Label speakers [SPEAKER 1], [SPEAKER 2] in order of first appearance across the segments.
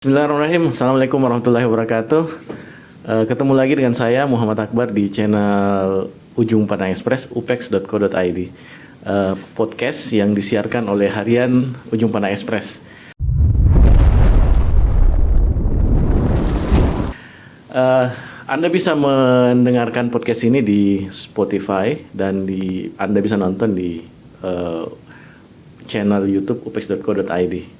[SPEAKER 1] Bismillahirrahmanirrahim. Assalamualaikum warahmatullahi wabarakatuh. Ketemu lagi dengan saya Muhammad Akbar di channel Ujung Pandang Express upex.co.id, podcast yang disiarkan oleh harian Ujung Pandang Express. Anda bisa mendengarkan podcast ini di Spotify dan Anda bisa nonton di channel YouTube upex.co.id.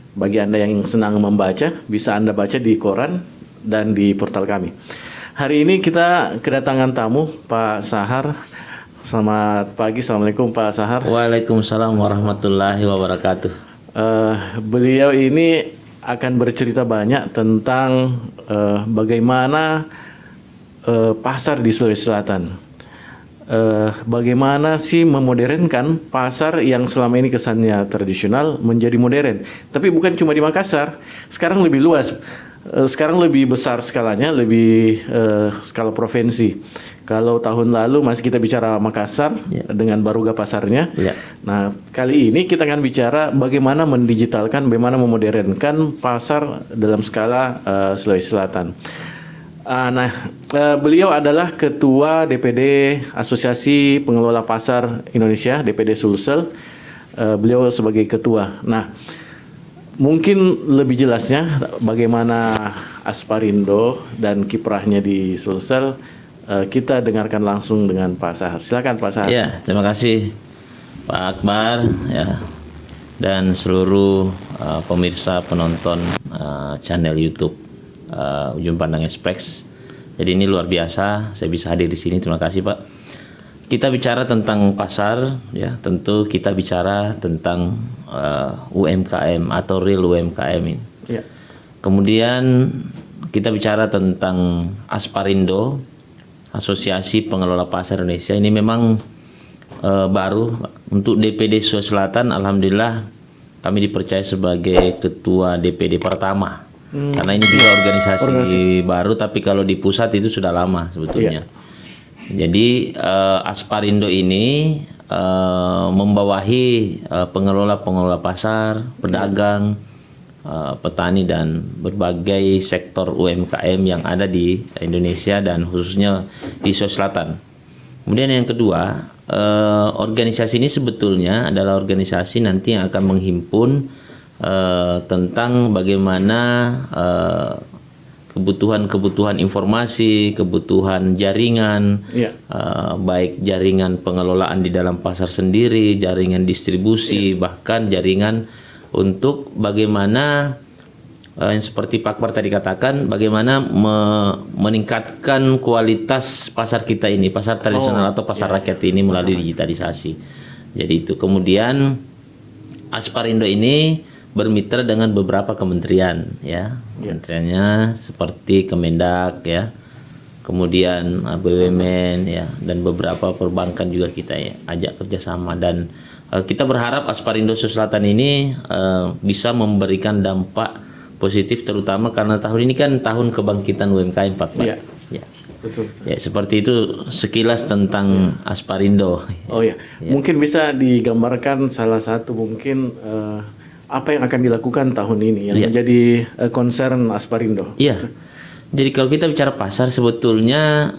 [SPEAKER 1] Bagi Anda yang senang membaca, bisa Anda baca di koran dan di portal kami. Hari ini kita kedatangan tamu, Pak Sahar. Selamat pagi, Assalamualaikum Pak Sahar.
[SPEAKER 2] Waalaikumsalam warahmatullahi wabarakatuh.
[SPEAKER 1] Beliau ini akan bercerita banyak tentang bagaimana pasar di Sulawesi Selatan. Bagaimana sih memodernkan pasar yang selama ini kesannya tradisional menjadi modern. Tapi bukan cuma di Makassar, sekarang lebih luas, sekarang lebih besar skalanya, lebih skala provinsi. Kalau tahun lalu masih kita bicara Makassar dengan Baruga pasarnya. Nah, kali ini kita akan bicara bagaimana mendigitalkan, bagaimana memodernkan pasar dalam skala Sulawesi Selatan. Beliau adalah Ketua DPD Asosiasi Pengelola Pasar Indonesia, DPD Sulsel. Beliau sebagai ketua. Nah, mungkin lebih jelasnya bagaimana Asparindo dan kiprahnya di Sulsel, kita dengarkan langsung dengan Pak Sahar. Silakan Pak Sahar.
[SPEAKER 2] Ya, terima kasih Pak Akbar ya, dan seluruh pemirsa penonton channel YouTube Ujung Pandang Express. Jadi ini luar biasa saya bisa hadir di sini. Terima kasih Pak. Kita bicara tentang pasar ya, tentu kita bicara tentang UMKM atau real UMKM ini.
[SPEAKER 1] Ya.
[SPEAKER 2] Kemudian kita bicara tentang Asparindo, Asosiasi Pengelola Pasar Indonesia. Ini memang baru untuk DPD Sulawesi Selatan. Alhamdulillah kami dipercaya sebagai ketua DPD pertama. Karena ini juga organisasi baru, tapi kalau di pusat itu sudah lama sebetulnya. Jadi Asparindo ini membawahi pengelola pasar, pedagang, petani dan berbagai sektor UMKM yang ada di Indonesia dan khususnya di Sulawesi Selatan. Kemudian yang kedua, organisasi ini sebetulnya adalah organisasi nanti yang akan menghimpun tentang bagaimana kebutuhan informasi, kebutuhan jaringan, baik jaringan pengelolaan di dalam pasar sendiri, jaringan distribusi, bahkan jaringan untuk bagaimana yang seperti Pak Akbar tadi katakan, bagaimana meningkatkan kualitas pasar kita ini, pasar tradisional atau pasar rakyat ini melalui digitalisasi. Jadi itu. Kemudian Asparindo ini bermitra dengan beberapa kementerian ya. Kementeriannya seperti Kemendak ya. Kemudian BUMN ya, dan beberapa perbankan juga kita ya ajak kerjasama, dan kita berharap Asparindo Sulawesi Selatan ini bisa memberikan dampak positif, terutama karena tahun ini kan tahun kebangkitan UMKM Pak. Ya.
[SPEAKER 1] Betul.
[SPEAKER 2] Ya, seperti itu sekilas tentang Asparindo.
[SPEAKER 1] Mungkin bisa digambarkan salah satu mungkin apa yang akan dilakukan tahun ini yang menjadi concern Asparindo.
[SPEAKER 2] Iya. Jadi kalau kita bicara pasar, sebetulnya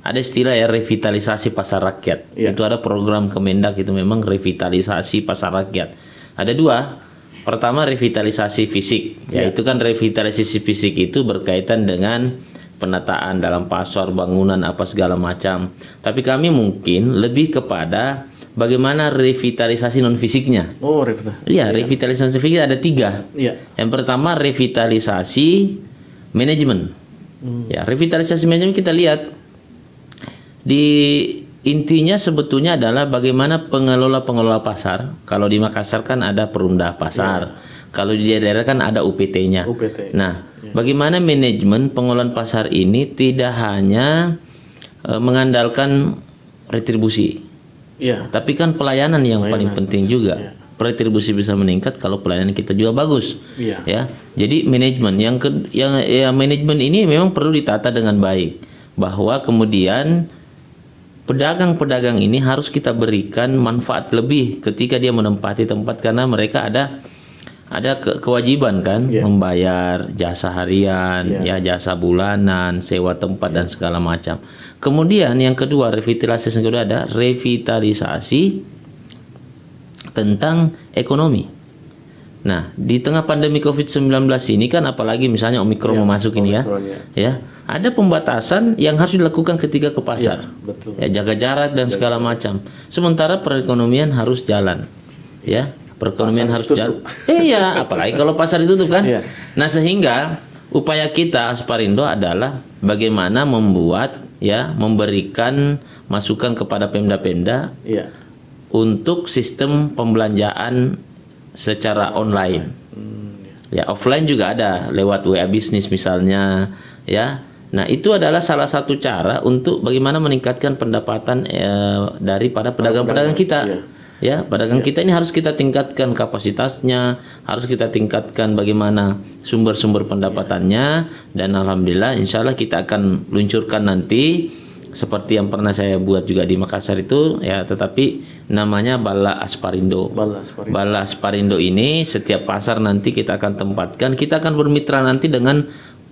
[SPEAKER 2] ada istilah ya, revitalisasi pasar rakyat. Itu ada program Kemendak, itu memang revitalisasi pasar rakyat. Ada dua. Pertama revitalisasi fisik. Itu kan revitalisasi fisik itu berkaitan dengan penataan dalam pasar, bangunan apa segala macam. Tapi kami mungkin lebih kepada bagaimana revitalisasi non fisiknya. Revitalisasi fisik ada tiga. Yang pertama revitalisasi manajemen. Revitalisasi manajemen kita lihat di intinya sebetulnya adalah bagaimana pengelola pasar. Kalau di Makassar kan ada Perumda Pasar. Kalau di daerah kan ada UPT-nya. Nah, bagaimana manajemen pengelolaan pasar ini tidak hanya mengandalkan retribusi. Tapi kan pelayanan yang paling penting juga. Retribusi bisa meningkat kalau pelayanan kita juga bagus. Ya. Jadi manajemen yang manajemen ini memang perlu ditata dengan baik, bahwa kemudian pedagang-pedagang ini harus kita berikan manfaat lebih ketika dia menempati tempat, karena mereka ada ada kewajiban kan membayar jasa harian, ya jasa bulanan, sewa tempat dan segala macam. Kemudian yang kedua, revitalisasi yang kedua ada revitalisasi tentang ekonomi. Nah, di tengah pandemi COVID-19 ini kan, apalagi misalnya Omikron masuk ini ya, ada pembatasan yang harus dilakukan ketika ke pasar.
[SPEAKER 1] Betul.
[SPEAKER 2] Ya, jaga jarak dan segala macam. Sementara perekonomian harus jalan. Ya, perekonomian harus jalan. Iya, apalagi kalau pasar ditutup kan. Nah, sehingga upaya kita Asparindo adalah bagaimana membuat memberikan masukan kepada Pemda-Pemda untuk sistem pembelanjaan secara online. Ya, offline juga ada lewat WA Bisnis misalnya, ya. Nah, itu adalah salah satu cara untuk bagaimana meningkatkan pendapatan daripada pedagang-pedagang kita. Ya, pedagang kita ini harus kita tingkatkan kapasitasnya, harus kita tingkatkan bagaimana sumber-sumber pendapatannya, dan alhamdulillah insya Allah kita akan luncurkan nanti seperti yang pernah saya buat juga di Makassar itu ya, tetapi namanya Bala Asparindo. Bala Asparindo ini setiap pasar nanti kita akan tempatkan, kita akan bermitra nanti dengan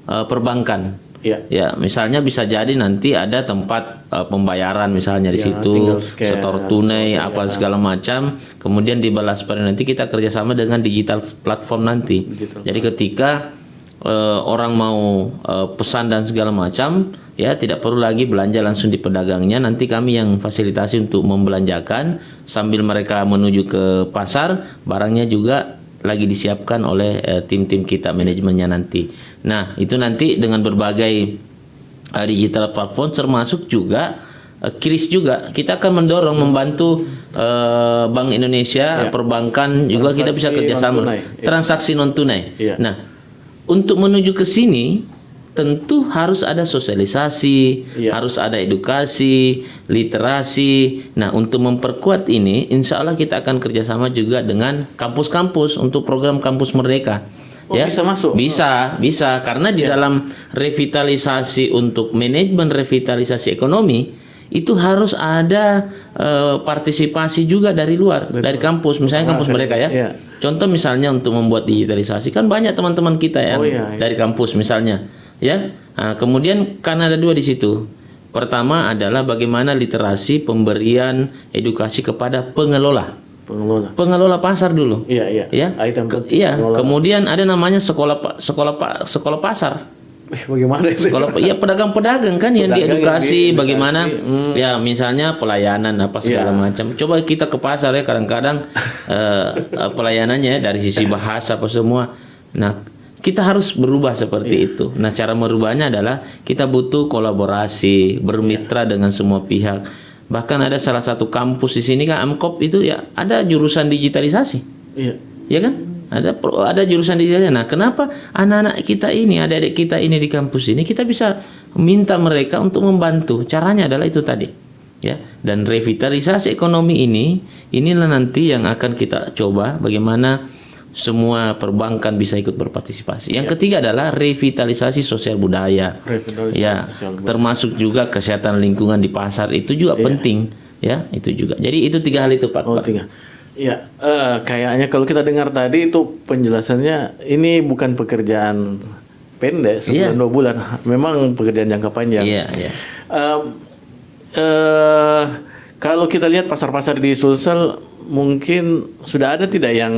[SPEAKER 2] perbankan. Ya, misalnya bisa jadi nanti ada tempat pembayaran misalnya di situ, setor tunai segala macam. Kemudian di Bala Asparindo nanti kita kerjasama dengan digital platform nanti. Jadi ketika orang mau pesan dan segala macam, ya tidak perlu lagi belanja langsung di pedagangnya, nanti kami yang fasilitasi untuk membelanjakan sambil mereka menuju ke pasar, barangnya juga lagi disiapkan oleh tim-tim kita, manajemennya nanti. Nah, itu nanti dengan berbagai digital platform, termasuk juga KRIS juga kita akan mendorong, membantu Bank Indonesia, perbankan juga kita bisa kerjasama transaksi non tunai. Nah, untuk menuju ke sini tentu harus ada sosialisasi, harus ada edukasi, literasi. Nah, untuk memperkuat ini, insya Allah kita akan kerjasama juga dengan kampus-kampus untuk program Kampus Merdeka.
[SPEAKER 1] Bisa masuk?
[SPEAKER 2] Bisa, karena di dalam revitalisasi untuk manajemen revitalisasi ekonomi itu harus ada partisipasi juga dari luar, dari kampus, misalnya Kampus Merdeka ya. Contoh misalnya untuk membuat digitalisasi kan banyak teman-teman kita yang dari kampus misalnya. Ya, nah, kemudian kan ada dua di situ. Pertama adalah bagaimana literasi pemberian edukasi kepada pengelola pasar dulu. Ya. Kemudian ada namanya sekolah pasar.
[SPEAKER 1] Bagaimana itu?
[SPEAKER 2] Pedagang-pedagang kan yang diedukasi bagaimana ya, misalnya pelayanan segala macam. Coba kita ke pasar ya, kadang-kadang pelayanannya dari sisi bahasa semua. Nah, kita harus berubah seperti itu. Nah, cara merubahnya adalah kita butuh kolaborasi, bermitra dengan semua pihak. Bahkan ada salah satu kampus di sini kan, Amkop itu ya ada jurusan digitalisasi. Ya kan? Ada jurusan digitalisasi. Nah, kenapa anak-anak kita ini, adik-adik kita ini di kampus ini, kita bisa minta mereka untuk membantu. Caranya adalah itu tadi. Ya, dan revitalisasi ekonomi inilah nanti yang akan kita coba bagaimana semua perbankan bisa ikut berpartisipasi. Yang ketiga adalah revitalisasi sosial budaya. Termasuk juga kesehatan lingkungan di pasar itu juga penting, ya, itu juga. Jadi itu 3 hal itu, Pak.
[SPEAKER 1] Ya, kayaknya kalau kita dengar tadi itu penjelasannya ini bukan pekerjaan pendek, 1 2 bulan. Memang pekerjaan jangka panjang. Kalau kita lihat pasar-pasar di Sulsel, mungkin sudah ada tidak yang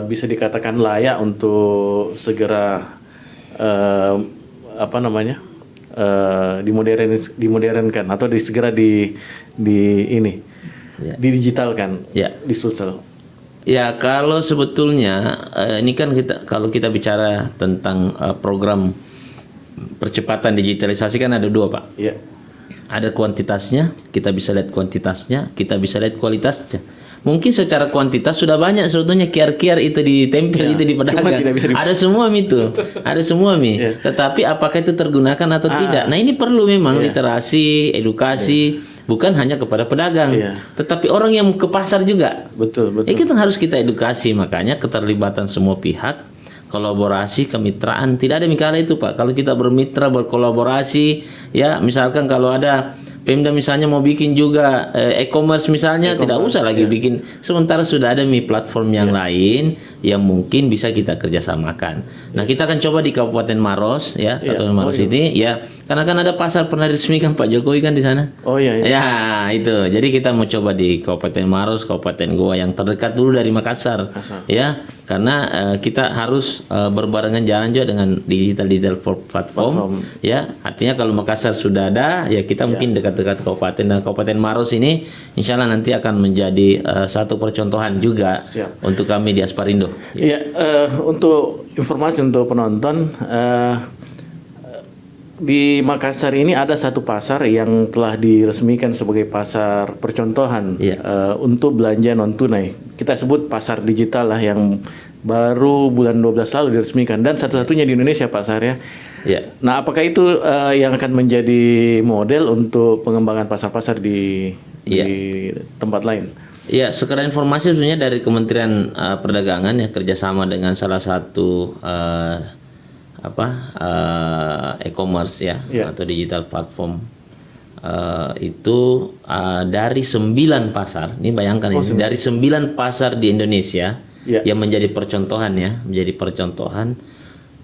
[SPEAKER 1] bisa dikatakan layak untuk segera dimodernkan atau segera didigitalkan di Sulsel.
[SPEAKER 2] Ya, kalau sebetulnya ini kan kalau kita bicara tentang program percepatan digitalisasi kan ada 2, Pak. Ada kuantitasnya, kita bisa lihat kuantitasnya, kita bisa lihat kualitasnya. Mungkin secara kuantitas sudah banyak sebetulnya kiar-kiar itu ditempel itu di pedagang. Ada semua itu, ada semua Tetapi apakah itu tergunakan atau tidak? Nah, ini perlu memang literasi, edukasi, bukan hanya kepada pedagang, tetapi orang yang ke pasar juga.
[SPEAKER 1] Betul.
[SPEAKER 2] Itu harus kita edukasi, makanya keterlibatan semua pihak, kolaborasi, kemitraan. Tidak ada mikala itu, Pak. Kalau kita bermitra, berkolaborasi, ya misalkan kalau ada Pemda misalnya mau bikin juga e-commerce misalnya, tidak usah lagi bikin. Sementara sudah ada platform yang lain yang mungkin bisa kita kerjasamakan. Nah, kita akan coba di Kabupaten Maros ya, Kabupaten Maros ini ya, karena kan ada pasar pernah diresmikan Pak Jokowi kan di sana.
[SPEAKER 1] Oh iya.
[SPEAKER 2] Ya itu. Jadi kita mau coba di Kabupaten Maros, Kabupaten Goa yang terdekat dulu dari Makassar. Ya, karena kita harus berbarengan jalan juga dengan digital platform. Ya, artinya kalau Makassar sudah ada, ya kita mungkin dekat-dekat kabupaten, dan Kabupaten Maros ini insya Allah nanti akan menjadi satu percontohan juga untuk kami di Asparindo.
[SPEAKER 1] Iya, untuk informasi untuk penonton, di Makassar ini ada satu pasar yang telah diresmikan sebagai pasar percontohan untuk belanja non tunai. Kita sebut pasar digital lah, yang baru bulan 12 lalu diresmikan dan satu-satunya di Indonesia Pak Sahar ya. Nah, apakah itu yang akan menjadi model untuk pengembangan pasar-pasar di tempat lain?
[SPEAKER 2] Ya, sekedar informasi sebenarnya dari Kementerian Perdagangan ya, kerjasama dengan salah satu e-commerce ya, atau digital platform itu dari 9 pasar. Ini bayangkan ini dari 9 pasar di Indonesia yang menjadi percontohan ya, menjadi percontohan.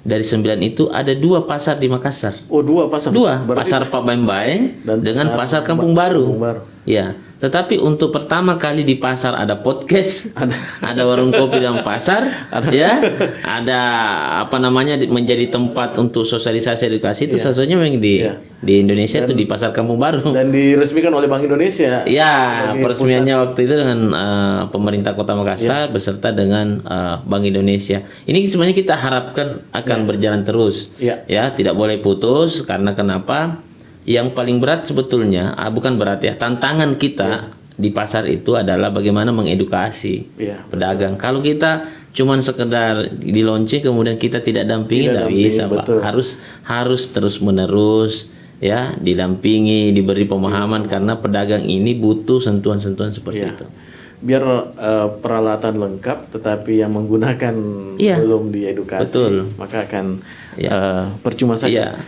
[SPEAKER 2] Dari 9 itu ada 2 pasar di Makassar.
[SPEAKER 1] Oh, 2 pasar.
[SPEAKER 2] Pasar Pak Baembaeng dengan pasar Kampung Baru. Ya, tetapi untuk pertama kali di pasar ada podcast, ada warung kopi dan pasar, ya, ada menjadi tempat untuk sosialisasi edukasi itu satunya memang di Indonesia itu di pasar Kampung Baru.
[SPEAKER 1] Dan diresmikan oleh Bank Indonesia.
[SPEAKER 2] Ya, peresmiannya waktu itu dengan pemerintah Kota Makassar beserta dengan Bank Indonesia. Ini sebenarnya kita harapkan akan berjalan terus. Ya, tidak boleh putus karena kenapa? Yang paling berat sebetulnya, bukan berat ya, tantangan kita di pasar itu adalah bagaimana mengedukasi pedagang. Kalau kita cuman sekedar di launching kemudian kita tidak dampingi, tidak bisa Pak. Harus terus menerus ya, didampingi, diberi pemahaman karena pedagang ini butuh sentuhan-sentuhan seperti itu.
[SPEAKER 1] Biar peralatan lengkap tetapi yang menggunakan belum diedukasi, maka akan percuma saja.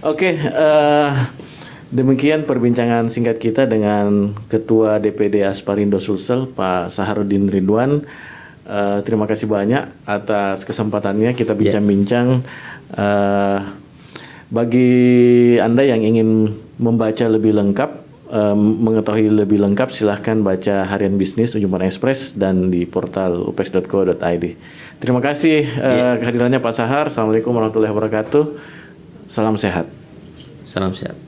[SPEAKER 1] Oke, demikian perbincangan singkat kita dengan Ketua DPD Asparindo Sulsel, Pak Saharudin Ridwan. Terima kasih banyak atas kesempatannya kita bincang-bincang. Bagi Anda yang ingin membaca lebih lengkap, mengetahui lebih lengkap, silahkan baca Harian Bisnis Ujung Pandang Express dan di portal upex.co.id. Terima kasih kehadirannya Pak Sahar. Assalamualaikum warahmatullahi wabarakatuh. Salam sehat.
[SPEAKER 2] Salam sehat.